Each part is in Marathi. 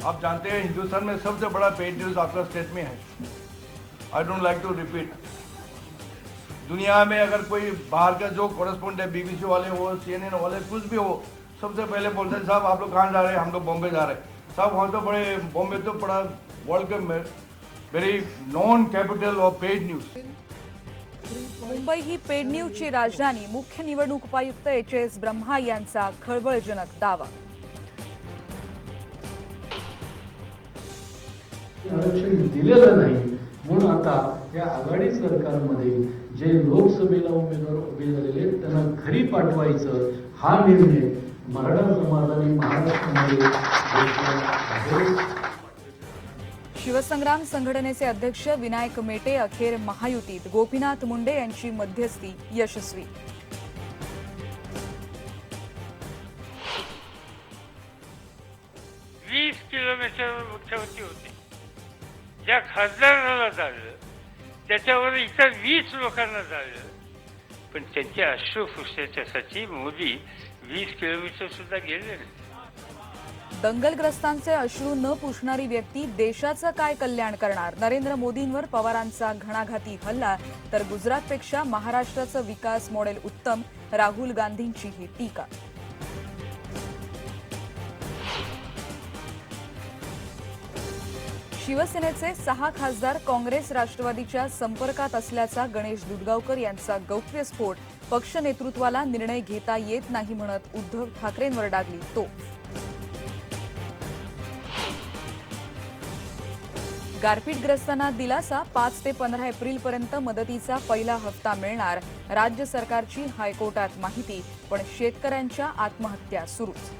आप जानते हैं हिंदुस्तान में सबसे बड़ा पेड न्यूज आपका स्टेट में है। I don't like to repeat. दुनिया में अगर कोई बाहर का जो कॉरेस्पॉन्डेंट बीबीसी वाले हो, सीएनएन वाले, कुछ भी हो, सबसे पहले बोलते हैं साहब आप लोग कहाँ जा रहे हैं, हम लोग बॉम्बे जा रहे हैं। साहब वहाँ तो बड़े, बॉम्बे तो बड़ा वर्ल्ड का very non capital of paid news. Mumbai ही पेड न्यूजची राजधानी, मुख्य निवडणूक उपायुक्त एच.एस. ब्रह्मा यांचा खळबळजनक दावा। आरक्षण दिलेलं नाही म्हणून आता या आघाडी सरकारमध्ये जे लोकसभेला उमेदवार उभे झालेले त्यांना घरी पाठवायचं हा निर्णय मराठा समाजाने महाराष्ट्रामध्ये घेतला आहे। शिवसंग्राम संघटनेचे अध्यक्ष विनायक मेटे अखेर महायुतीत, गोपीनाथ मुंडे यांची मध्यस्थी यशस्वी। 20 किलोमीटरवर मुख्यमंत्री होते। ज्या खासदाराला झालं त्याच्यावर इतर 20 लोकांना झालं, पण त्यांच्या अश्रुफुसण्यासाठी मोदी 20 किलोमीटर सुद्धा गेले नाही। दंगलग्रस्तांचे अश्रू न पुसणारी व्यक्ती देशाचं काय कल्याण करणार? नरेंद्र मोदींवर पवारांचा घणाघाती हल्ला, तर गुजरातपेक्षा महाराष्ट्राचं विकास मॉडेल उत्तम, राहुल गांधींची ही टीका। शिवसेनेचे 6 खासदार काँग्रेस राष्ट्रवादीच्या संपर्कात असल्याचा गणेश दुधगावकर यांचा गौप्यस्फोट, पक्ष नेतृत्वाला निर्णय घेता येत नाही म्हणत उद्धव ठाकरेंवर डागली तोफ। गारपीटग्रस्तांना दिलासा, 5 ते 15 एप्रिलपर्यंत मदतीचा पहिला हप्ता मिळणार, राज्य सरकारची हायकोर्टात माहिती, पण शेतकऱ्यांच्या आत्महत्या सुरूच।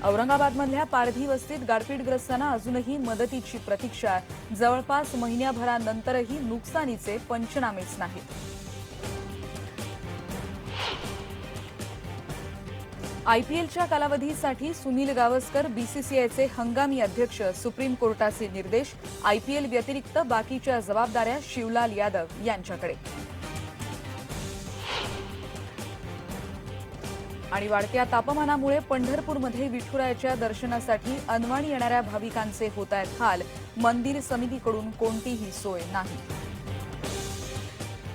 औरंगाबादमधल्या पारधी वस्तीत गारपीटग्रस्तांना अजूनही मदतीची प्रतीक्षा, जवळपास महिन्याभरानंतरही नुकसानीचे पंचनामेच नाहीत। आयपीएलच्या कालावधीसाठी सुनील गावस्कर बीसीसीआयचे हंगामी अध्यक्ष, सुप्रीम कोर्टाचे निर्देश, आयपीएल व्यतिरिक्त बाकीच्या जबाबदाऱ्या शिवलाल यादव यांच्याकडे। आणि वाढत्या तापमानामुळे पंढरपूरमध्ये विठुरायाच्या दर्शनासाठी अनवाणी येणाऱ्या भाविकांचे होत आहेत हाल, मंदिर समितीकडून कोणतीही सोय नाही।